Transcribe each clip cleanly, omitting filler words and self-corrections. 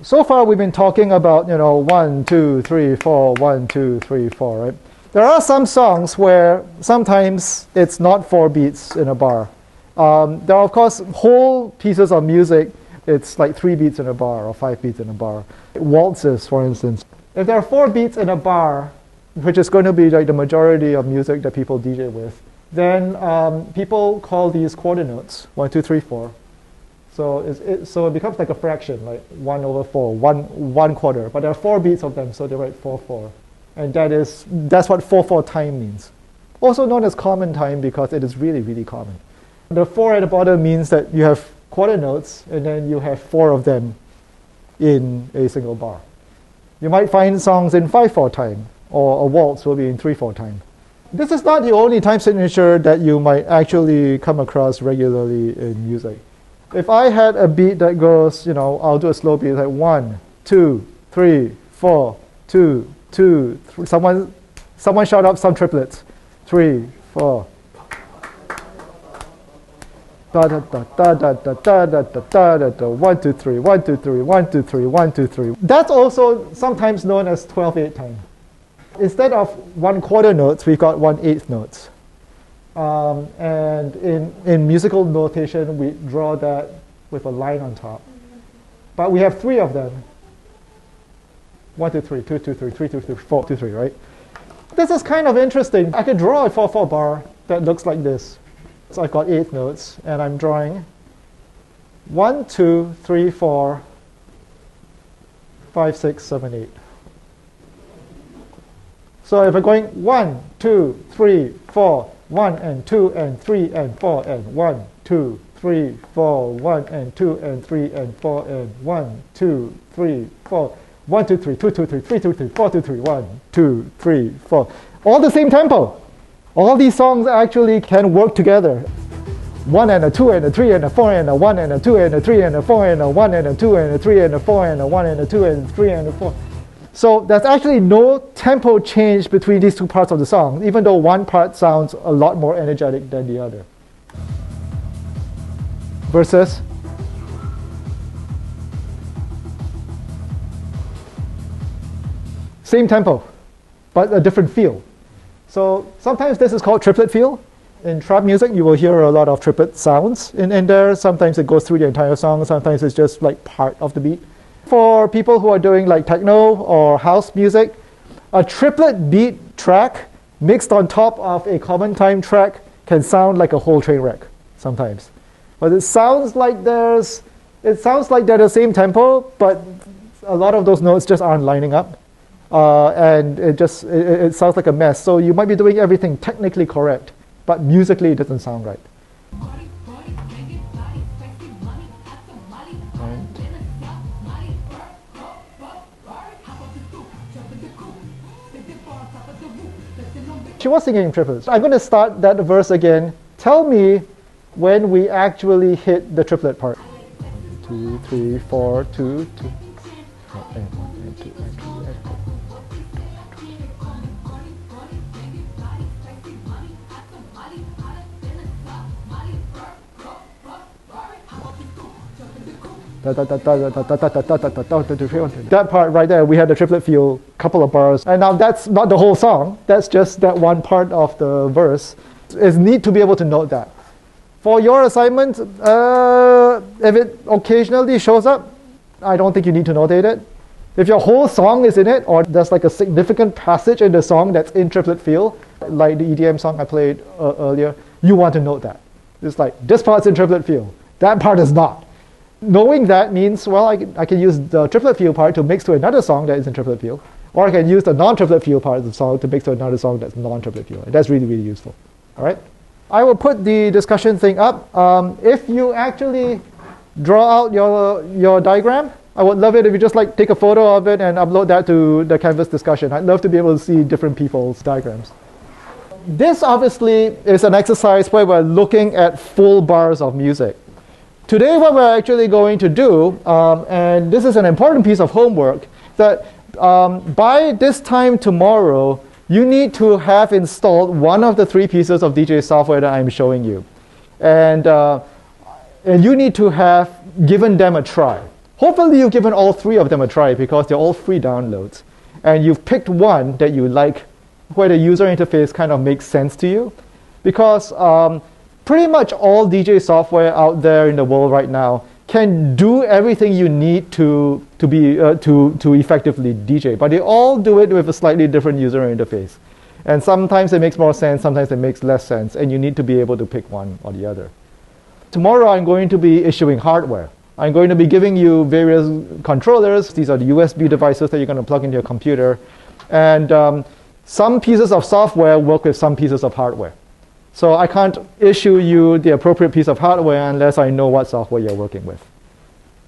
So far we've been talking about, 1, 2, 3, 4, 1, 2, 3, 4, right? There are some songs where sometimes it's not 4 beats in a bar. There are, of course, whole pieces of music, it's like 3 beats in a bar or 5 beats in a bar. Waltzes, for instance. If there are 4 beats in a bar, which is going to be like the majority of music that people DJ with, then people call these quarter notes, 1, 2, 3, 4. So it becomes like a fraction, like 1 over 4, one quarter. But there are 4 beats of them, so they write 4, 4. And that's what 4, 4 time means. Also known as common time because it is really, really common. The 4 at the bottom means that you have quarter notes, and then you have 4 of them in a single bar. You might find songs in 5, 4 time, or a waltz will be in 3, 4 time. This is not the only time signature that you might actually come across regularly in music. If I had a beat that goes, I'll do a slow beat like 1, 2, 3, 4, 2, 2, 3. Someone shout out some triplets. 3, 4. Da da da da da da da da da da da 1, 2, 3, 1, 2, 3, 1, 2, 3, 1, 2, 3. That's also sometimes known as 12/8 time. Instead of 1 quarter notes, we've got 1/8 notes. And in musical notation, we draw that with a line on top. But we have 3 of them. 1, 2, 3, 2, 2, 3, 3, 2, 3, 4, 2, 3, right? This is kind of interesting. I could draw a 4/4 bar that looks like this. So I've got 8 notes, and I'm drawing 1, 2, 3, 4, 5, 6, 7, 8. So if I'm going 1, 2, 3, 4, 1 and 2 and 3 and 4 and 1, 2, 3, 4, 1 and 2 and 3 and 4 and 1, 2, 3, 4, 1, 2, 3, 2, 2, 3, 3, 2, 3, 4, 2, 3, 1, 2, 3, 4. All the same tempo. All these songs actually can work together. 1 and a 2 and a 3 and a 4 and a 1 and a 2 and a 3 and a 4 and a 1 and a 2 and a 3 and a 4 and a 1 and a 2 and a 3 and a 4. So there's actually no tempo change between these 2 parts of the song, even though one part sounds a lot more energetic than the other. Versus same tempo, but a different feel. So sometimes this is called triplet feel. In trap music, you will hear a lot of triplet sounds in there. Sometimes it goes through the entire song. Sometimes it's just like part of the beat. For people who are doing like techno or house music, a triplet beat track mixed on top of a common time track can sound like a whole train wreck sometimes. But it sounds like they're the same tempo, but a lot of those notes just aren't lining up. And it sounds like a mess. So you might be doing everything technically correct, but musically it doesn't sound right. She was singing triplets. I'm going to start that verse again. Tell me when we actually hit the triplet part. 2, 3, 4, 2, 2. And 1, and 2, and 3, and 4. That part right there, we had the triplet feel, couple of bars. And now that's not the whole song. That's just that one part of the verse. It's neat to be able to note that. For your assignment, if it occasionally shows up, I don't think you need to notate it. If your whole song is in it, or there's like a significant passage in the song that's in triplet feel, like the EDM song I played earlier, you want to note that. It's like, this part's in triplet feel. That part is not. Knowing that means, well, I can use the triplet feel part to mix to another song that is in triplet feel, or I can use the non-triplet feel part of the song to mix to another song that's non-triplet feel. And that's really, really useful. All right? I will put the discussion thing up. If you actually draw out your diagram, I would love it if you just like take a photo of it and upload that to the Canvas discussion. I'd love to be able to see different people's diagrams. This obviously is an exercise where we're looking at full bars of music. Today what we're actually going to do, and this is an important piece of homework, that by this time tomorrow, you need to have installed one of the 3 pieces of DJ software that I'm showing you. And you need to have given them a try. Hopefully you've given all three of them a try because they're all free downloads. And you've picked one that you like, where the user interface kind of makes sense to you. Because pretty much all DJ software out there in the world right now can do everything you need to effectively DJ, but they all do it with a slightly different user interface. And sometimes it makes more sense, sometimes it makes less sense, and you need to be able to pick one or the other. Tomorrow I'm going to be issuing hardware. I'm going to be giving you various controllers. These are the USB devices that you're going to plug into your computer. And some pieces of software work with some pieces of hardware. So I can't issue you the appropriate piece of hardware unless I know what software you're working with.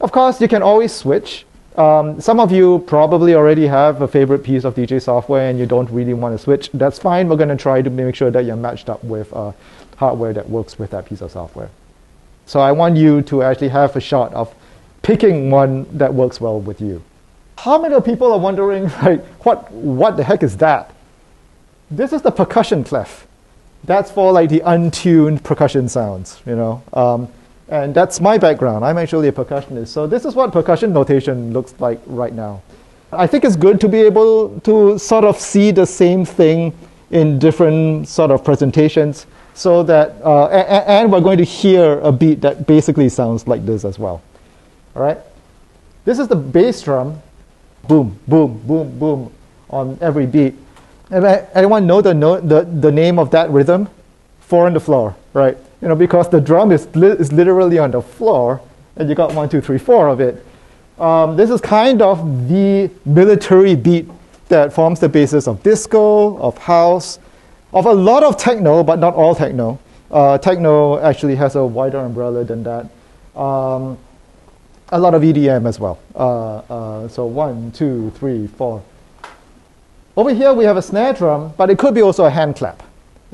Of course, you can always switch. Some of you probably already have a favorite piece of DJ software and you don't really want to switch. That's fine. We're going to try to make sure that you're matched up with hardware that works with that piece of software. So I want you to actually have a shot of picking one that works well with you. How many people are wondering, like, what the heck is that? This is the percussion clef. That's for like the untuned percussion sounds, you know. And that's my background. I'm actually a percussionist. So this is what percussion notation looks like right now. I think it's good to be able to sort of see the same thing in different sort of presentations, so that, and we're going to hear a beat that basically sounds like this as well. All right? This is the bass drum. Boom, boom, boom, boom on every beat. And anyone know the name of that rhythm? 4 on the floor, right? You know, because the drum is literally on the floor, and you got 1, 2, 3, 4 of it. This is kind of the military beat that forms the basis of disco, of house, of a lot of techno, but not all techno. Techno actually has a wider umbrella than that. A lot of EDM as well. So 1, 2, 3, 4. Over here we have a snare drum, but it could be also a hand clap.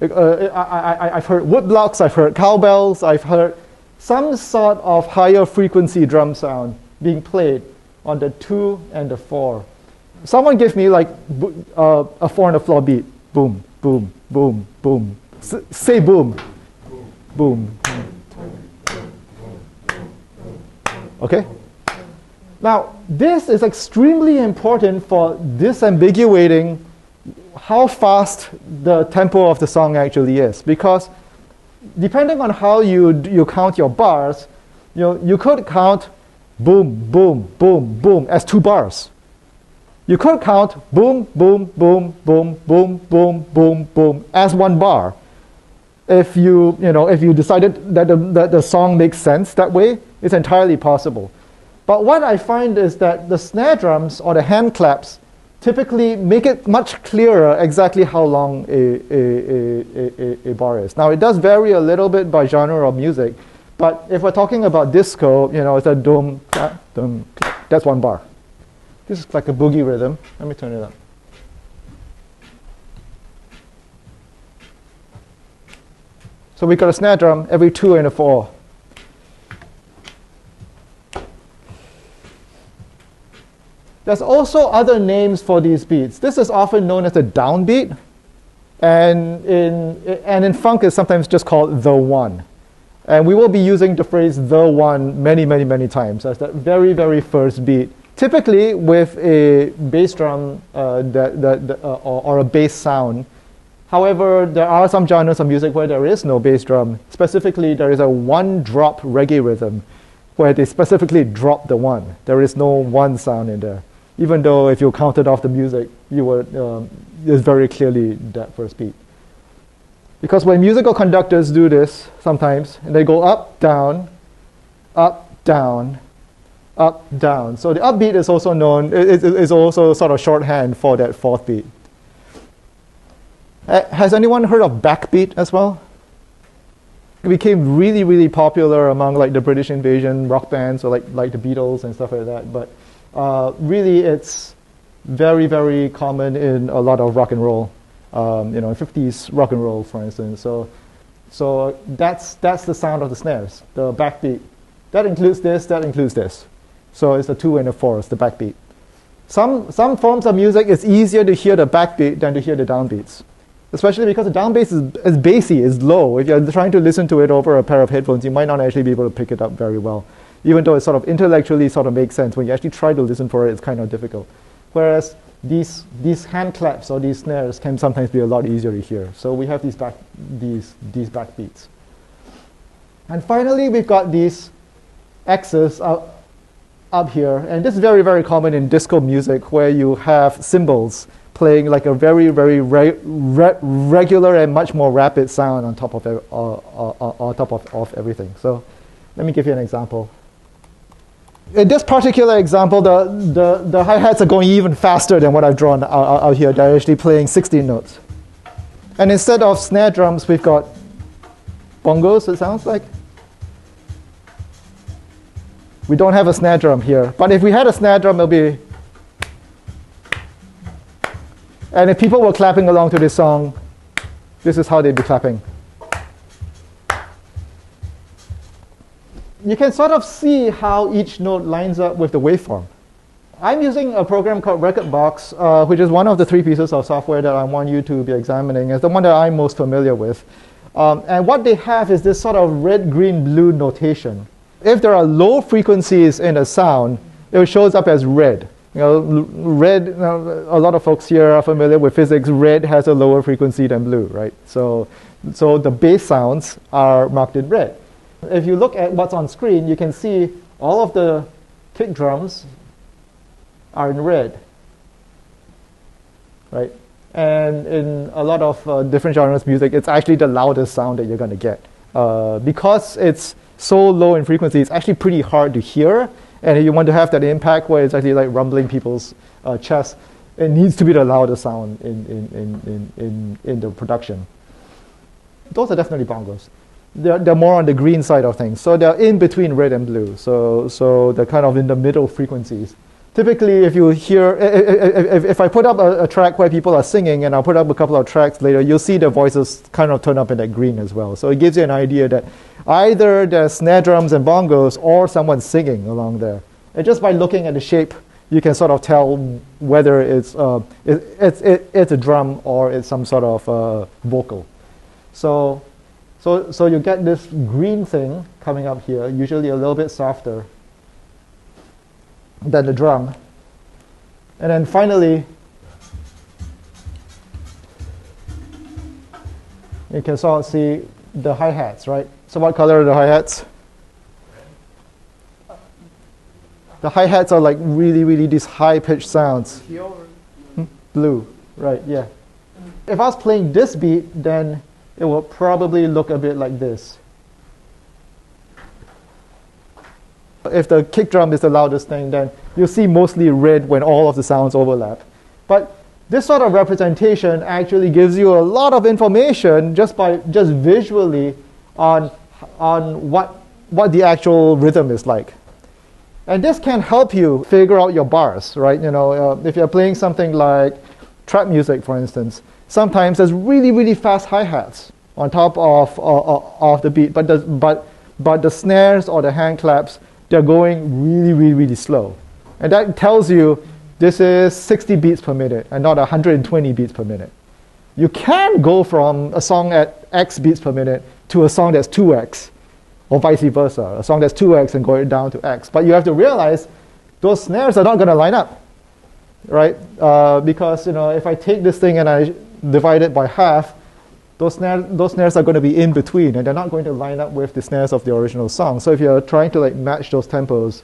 I've heard woodblocks, I've heard cowbells, I've heard some sort of higher frequency drum sound being played on the 2 and the 4. Someone give me like a 4 on the floor beat. Boom, boom, boom, boom. Say boom. Boom. Okay? Now, this is extremely important for disambiguating how fast the tempo of the song actually is, because depending on how you count your bars, you could count boom, boom, boom, boom as 2 bars. You could count boom, boom, boom, boom, boom, boom, boom, boom as 1 bar. If you decided that the song makes sense that way, it's entirely possible. But what I find is that the snare drums or the hand claps typically make it much clearer exactly how long a bar is. Now, it does vary a little bit by genre of music, but if we're talking about disco, it's a dum, clap, dum, clap. That's 1 bar. This is like a boogie rhythm. Let me turn it up. So we got a snare drum every 2 and a 4. There's also other names for these beats. This is often known as a downbeat, and in funk it's sometimes just called the 1. And we will be using the phrase the 1 many, many, many times as that very, very first beat, typically with a bass drum or a bass sound. However, there are some genres of music where there is no bass drum. Specifically, there is a 1-drop reggae rhythm where they specifically drop the 1. There is no 1 sound in there. Even though if you counted off the music, it's very clearly that first beat. Because when musical conductors do this sometimes, and they go up, down, up, down, up, down. So the upbeat is also known, is also sort of shorthand for that 4th beat. Has anyone heard of backbeat as well? It became really, really popular among like the British invasion rock bands, or like the Beatles and stuff like that. But really, it's very, very common in a lot of rock and roll. 50s rock and roll, for instance. So that's the sound of the snares, the backbeat. That includes this, that includes this. So it's the 2 and the 4, it's the backbeat. Some forms of music, it's easier to hear the backbeat than to hear the downbeats. Especially because the down bass is bassy, is low. If you're trying to listen to it over a pair of headphones, you might not actually be able to pick it up very well. even though it sort of intellectually sort of makes sense. When you actually try to listen for it, it's kind of difficult. Whereas these hand claps or these snares can sometimes be a lot easier to hear. So we have these backbeats. And finally, we've got these X's up here. And this is very, very common in disco music, where you have cymbals playing like a very, very regular and much more rapid sound on top of everything. So let me give you an example. In this particular example, the hi-hats are going even faster than what I've drawn out here. They're actually playing 16 notes. And instead of snare drums, we've got bongos, it sounds like. We don't have a snare drum here. But if we had a snare drum, it'll be... And if people were clapping along to this song, this is how they'd be clapping. You can sort of see how each note lines up with the waveform. I'm using a program called Rekordbox, which is one of the 3 pieces of software that I want you to be examining. It's the one that I'm most familiar with. And what they have is this sort of red, green, blue notation. If there are low frequencies in a sound, it shows up as red. Red, a lot of folks here are familiar with physics. Red has a lower frequency than blue, right? So the bass sounds are marked in red. If you look at what's on screen, you can see all of the kick drums are in red, right? And in a lot of different genres of music, it's actually the loudest sound that you're going to get. Because it's so low in frequency, it's actually pretty hard to hear. And if you want to have that impact where it's actually like rumbling people's chests, it needs to be the loudest sound in the production. Those are definitely bongos. They're more on the green side of things. So they're in between red and blue. So they're kind of in the middle frequencies. Typically, if you hear, if I put up a track where people are singing, and I'll put up a couple of tracks later, you'll see the voices kind of turn up in that green as well. So it gives you an idea that either there's snare drums and bongos or someone's singing along there. And just by looking at the shape, you can sort of tell whether it's a drum or it's some sort of vocal. So you get this green thing coming up here, usually a little bit softer than the drum. And then finally, you can sort of see the hi-hats, right? So what color are the hi-hats? The hi-hats are like really, really these high-pitched sounds. Blue, right, yeah. If I was playing this beat, then it will probably look a bit like this. If the kick drum is the loudest thing, then you'll see mostly red when all of the sounds overlap. But this sort of representation actually gives you a lot of information just visually on what the actual rhythm is like. And this can help you figure out your bars, right? If you're playing something like trap music, for instance, sometimes there's really, really fast hi-hats on top of the beat, but the snares or the hand claps, they're going really, really, really slow. And that tells you this is 60 beats per minute and not 120 beats per minute. You can go from a song at X beats per minute to a song that's 2X, or vice versa, a song that's 2X and going down to X. But you have to realize those snares are not going to line up, right? Because if I take this thing and I divide it by half, those snares are going to be in between, and they're not going to line up with the snares of the original song. So if you're trying to match those tempos,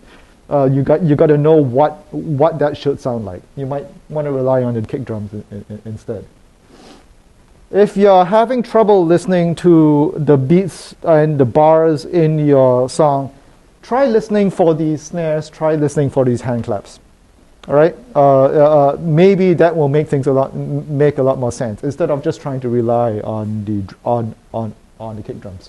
you got to know what that should sound like. You might want to rely on the kick drums instead. If you're having trouble listening to the beats and the bars in your song, try listening for these snares. Try listening for these hand claps. All right, maybe that will make things make a lot more sense instead of just trying to rely on the kick drums.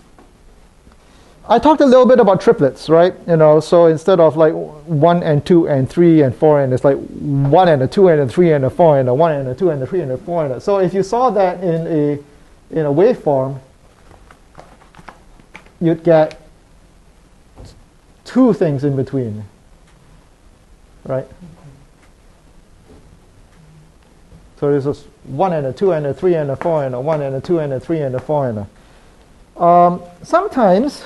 I talked a little bit about triplets, right? So instead of like 1 and 2 and 3 and 4, and it's like 1 and a 2 and a 3 and a 4 and a 1 and a 2 and a 3 and a 4 and a. So if you saw that in a waveform, you'd get 2 things in between, right? So this is 1 and a 2 and a 3 and a 4 and a 1 and a 2 and a 3 and a 4 and a. Sometimes